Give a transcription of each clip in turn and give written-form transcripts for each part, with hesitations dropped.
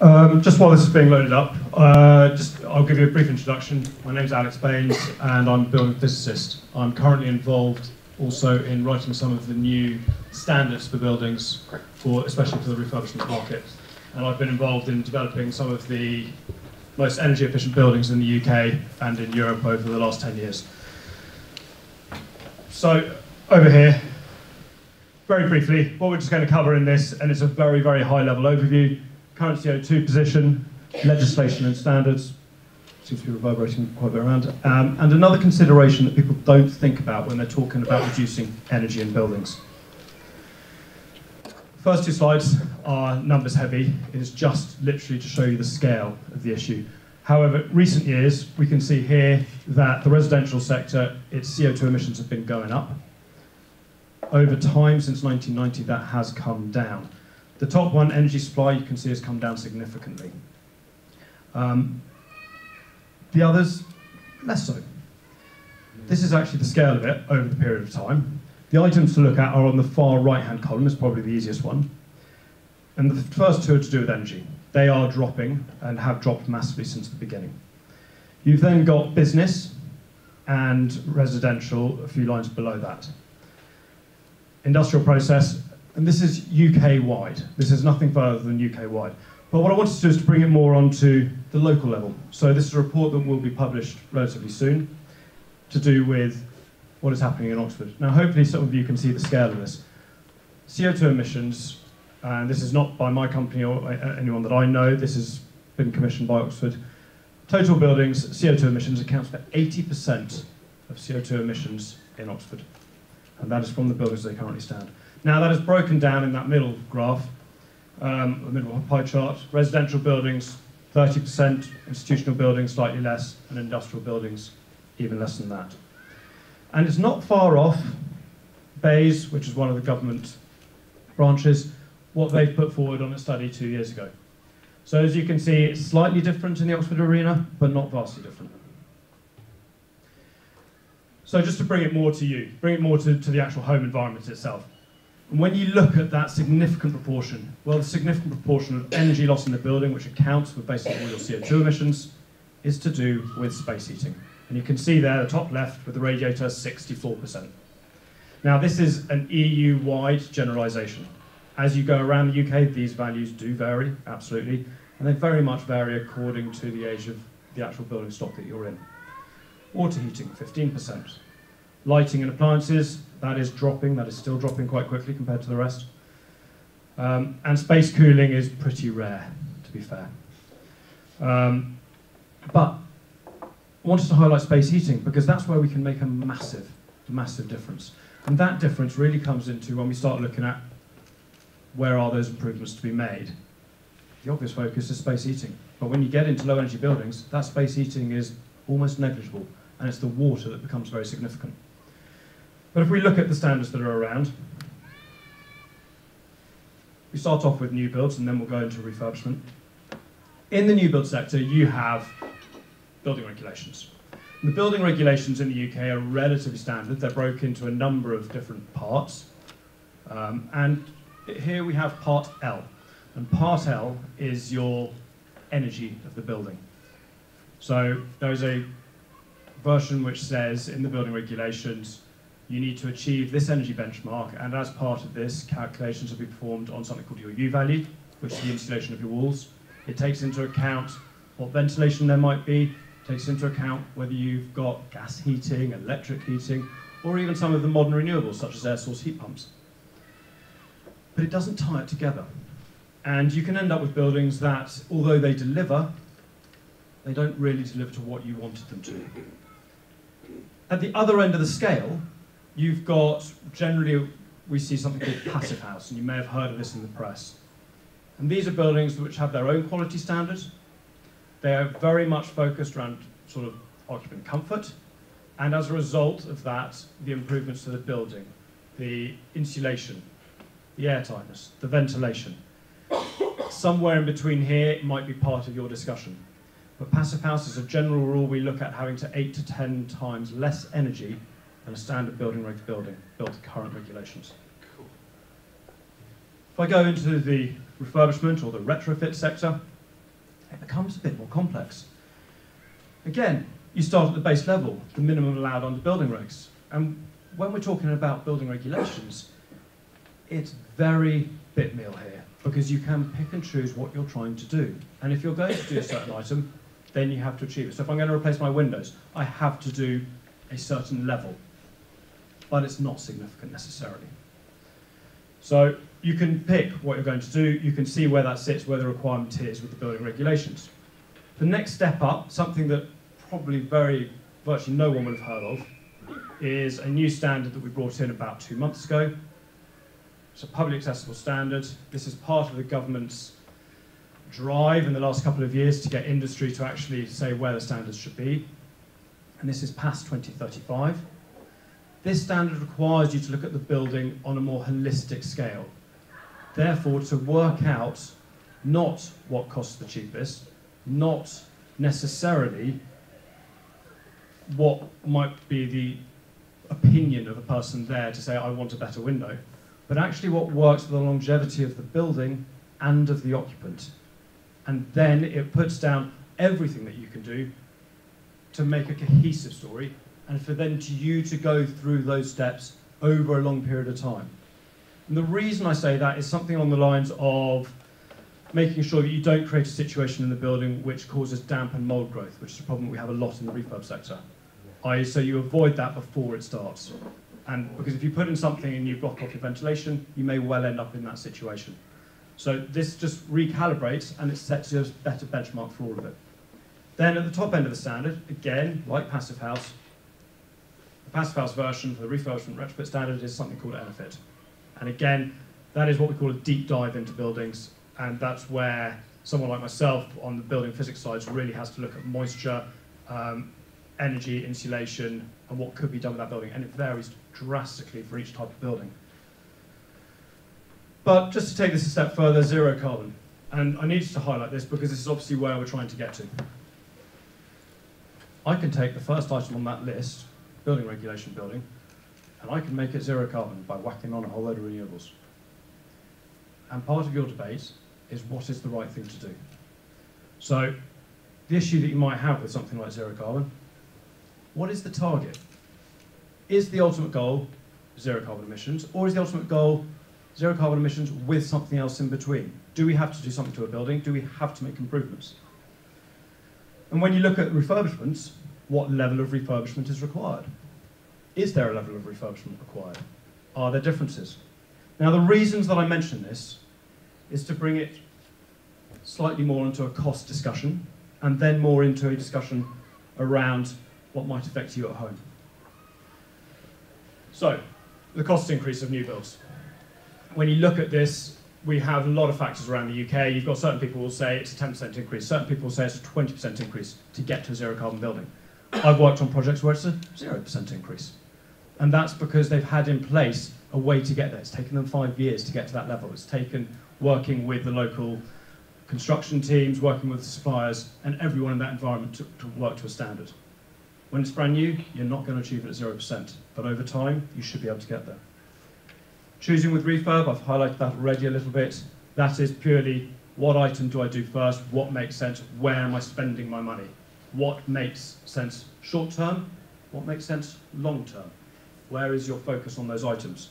Just while this is being loaded up, I'll give you a brief introduction. My name's Alex Baines, and I'm a building physicist. I'm currently involved also in writing some of the new standards for buildings, especially for the refurbishment market. And I've been involved in developing some of the most energy efficient buildings in the UK and in Europe over the last 10 years. So, over here, very briefly, what we're just going to cover in this, and it's a very, very high level overview: current CO2 position, legislation and standards, seems to be reverberating quite a bit around, and another consideration that people don't think about when they're talking about reducing energy in buildings. First two slides are numbers heavy. It is just literally to show you the scale of the issue. However, recent years, we can see here that the residential sector, its CO2 emissions have been going up. Over time, since 1990, that has come down. The top one, energy supply, you can see has come down significantly. The others, less so. This is actually the scale of it over the period of time. The items to look at are on the far right-hand column, is probably the easiest one. And the first two are to do with energy. They are dropping and have dropped massively since the beginning. You've then got business and residential a few lines below that. Industrial process, and this is UK-wide. This is nothing further than UK-wide. But what I wanted to do is to bring it more onto the local level. So this is a report that will be published relatively soon to do with what is happening in Oxford. Now, hopefully some of you can see the scale of this. CO2 emissions, and this is not by my company or anyone that I know, this has been commissioned by Oxford. Total buildings, CO2 emissions accounts for 80% of CO2 emissions in Oxford. And that is from the buildings as they currently stand. Now, that is broken down in that middle graph, the middle pie chart. Residential buildings, 30%, institutional buildings, slightly less, and industrial buildings, even less than that. And it's not far off Baines, which is one of the government branches, what they've put forward on a study 2 years ago. So as you can see, it's slightly different in the Oxford arena, but not vastly different. So just to bring it more to you, bring it more to the actual home environment itself. And when you look at that significant proportion, well, the significant proportion of energy loss in the building, which accounts for basically all your CO2 emissions, is to do with space heating. And you can see there, the top left, with the radiator, 64%. Now, this is an EU-wide generalisation. As you go around the UK, these values do vary, absolutely, and they very much vary according to the age of the actual building stock that you're in. Water heating, 15%. Lighting and appliances, that is dropping, that is still dropping quite quickly compared to the rest. And space cooling is pretty rare, to be fair. But I wanted to highlight space heating because that's where we can make a massive, massive difference. And that difference really comes into when we start looking at where are those improvements to be made. The obvious focus is space heating. But when you get into low energy buildings, that space heating is almost negligible, and it's the water that becomes very significant. But if we look at the standards that are around, we start off with new builds and then we'll go into refurbishment. In the new build sector, you have building regulations. And the building regulations in the UK are relatively standard. They're broken into a number of different parts. And here we have Part L. And Part L is your energy of the building. So there's a version which says in the building regulations, you need to achieve this energy benchmark, and as part of this, calculations will be performed on something called your U value, which is the insulation of your walls. It takes into account what ventilation there might be, takes into account whether you've got gas heating, electric heating, or even some of the modern renewables, such as air source heat pumps. But it doesn't tie it together. And you can end up with buildings that, although they deliver, they don't really deliver to what you wanted them to. At the other end of the scale, you've got, generally, we see something called passive house, and you may have heard of this in the press. And these are buildings which have their own quality standards. They are very much focused around sort of occupant comfort, and as a result of that, the improvements to the building, the insulation, the air tightness, the ventilation. Somewhere in between here might be part of your discussion. But passive house, as a general rule, we look at having to 8 to 10 times less energy than a standard building built to current regulations. Cool. If I go into the refurbishment or the retrofit sector, it becomes a bit more complex. Again, you start at the base level, the minimum allowed under building regs. And when we're talking about building regulations, it's very bit meal here, because you can pick and choose what you're trying to do. And if you're going to do a certain item, then you have to achieve it. So if I'm going to replace my windows, I have to do a certain level, but it's not significant necessarily. So you can pick what you're going to do, you can see where that sits, where the requirement is with the building regulations. The next step up, something that probably virtually no one would have heard of, is a new standard that we brought in about 2 months ago. It's a publicly accessible standard. This is part of the government's drive in the last couple of years to get industry to actually say where the standards should be. And this is past 2035. This standard requires you to look at the building on a more holistic scale. Therefore, to work out not what costs the cheapest, not necessarily what might be the opinion of a person there to say, I want a better window, but actually what works for the longevity of the building and of the occupant. And then it puts down everything that you can do to make a cohesive story, and for then you to go through those steps over a long period of time. And the reason I say that is something along the lines of making sure that you don't create a situation in the building which causes damp and mold growth, which is a problem we have a lot in the refurb sector. So you avoid that before it starts. And because if you put in something and you block off your ventilation, you may well end up in that situation. So this just recalibrates and it sets you a better benchmark for all of it. Then at the top end of the standard, again, like Passive House, the Passive House version for the refurbishment retrofit standard is something called Enefit. And again, that is what we call a deep dive into buildings, and that's where someone like myself on the building physics side really has to look at moisture, energy, insulation, and what could be done with that building, and it varies drastically for each type of building. But just to take this a step further, zero carbon. And I needed to highlight this because this is obviously where we're trying to get to. I can take the first item on that list, building regulation building, and I can make it zero carbon by whacking on a whole load of renewables. And part of your debate is what is the right thing to do. So the issue that you might have with something like zero carbon, what is the target? Is the ultimate goal zero carbon emissions, or is the ultimate goal zero carbon emissions with something else in between? Do we have to do something to a building? Do we have to make improvements? And when you look at refurbishments, what level of refurbishment is required? Is there a level of refurbishment required? Are there differences? Now, the reasons that I mention this is to bring it slightly more into a cost discussion, and then more into a discussion around what might affect you at home. So, the cost increase of new builds. When you look at this, we have a lot of factors around the UK. You've got certain people who will say it's a 10% increase, certain people will say it's a 20% increase to get to a zero carbon building. I've worked on projects where it's a 0% increase. And that's because they've had in place a way to get there. It's taken them 5 years to get to that level. It's taken working with the local construction teams, working with the suppliers, and everyone in that environment to work to a standard. When it's brand new, you're not going to achieve it at 0%, but over time, you should be able to get there. Choosing with refurb, I've highlighted that already a little bit. That is purely, what item do I do first? What makes sense? Where am I spending my money? What makes sense short term? What makes sense long term? Where is your focus on those items?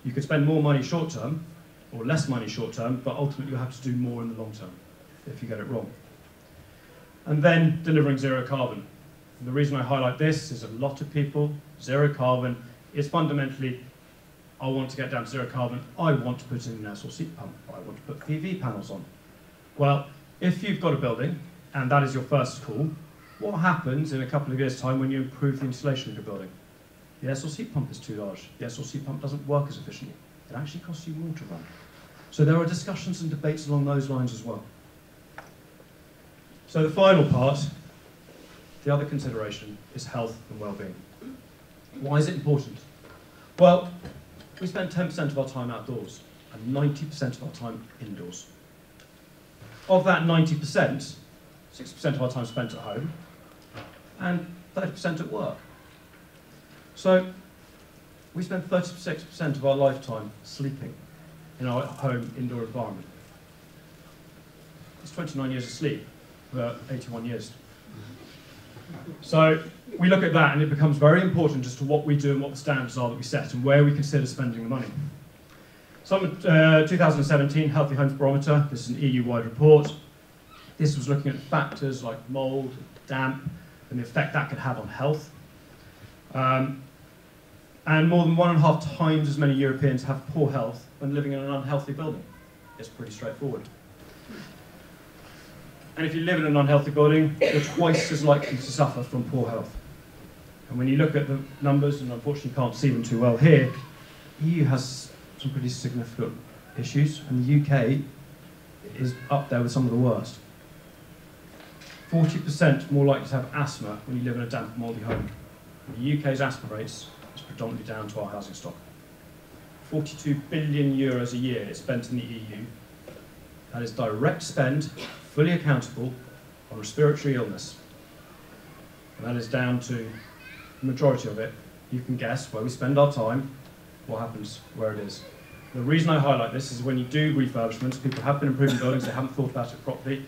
You could spend more money short term, or less money short term, but ultimately you'll have to do more in the long term if you get it wrong. And then delivering zero carbon. And the reason I highlight this is a lot of people, zero carbon is fundamentally, I want to get down to zero carbon, I want to put in an air source heat pump, I want to put PV panels on. Well, if you've got a building, and that is your first call, what happens in a couple of years' time when you improve the insulation of your building? The air source heat pump is too large. The air source heat pump doesn't work as efficiently. It actually costs you more to run. So there are discussions and debates along those lines as well. So the final part, the other consideration, is health and well-being. Why is it important? Well, we spend 10% of our time outdoors and 90% of our time indoors. Of that 90%, 6% of our time spent at home and 30% at work. So we spend 36% of our lifetime sleeping in our home indoor environment. It's 29 years of sleep. for 81 years. So we look at that and it becomes very important as to what we do and what the standards are that we set and where we consider spending the money. Some 2017 Healthy Homes Barometer, this is an EU-wide report. This was looking at factors like mould, damp, and the effect that could have on health. And more than 1.5 times as many Europeans have poor health when living in an unhealthy building. It's pretty straightforward. And if you live in an unhealthy building, you're twice as likely to suffer from poor health. And when you look at the numbers, and unfortunately you can't see them too well here, the EU has some pretty significant issues, and the UK is up there with some of the worst. 40% more likely to have asthma when you live in a damp, mouldy home. And the UK's asthma rates is predominantly down to our housing stock. 42 billion euros a year is spent in the EU. That is direct spend, fully accountable, on respiratory illness. And that is down to the majority of it. You can guess where we spend our time, what happens where it is. The reason I highlight this is when you do refurbishments, people have been improving buildings, they haven't thought about it properly,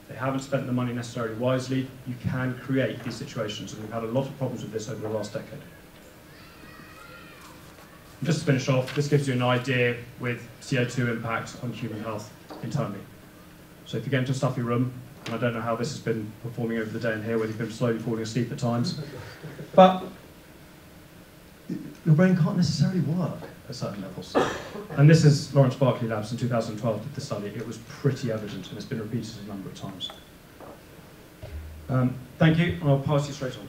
they haven't spent the money necessarily wisely, you can create these situations, and we've had a lot of problems with this over the last decade. And just to finish off, this gives you an idea with CO2 impact on human health internally. So if you get into a stuffy room, and I don't know how this has been performing over the day in here, whether you've been slowly falling asleep at times, but your brain can't necessarily work at certain levels. And this is Lawrence Berkeley Labs in 2012 did the study. It was pretty evident, and it's been repeated a number of times. Thank you, and I'll pass you straight on.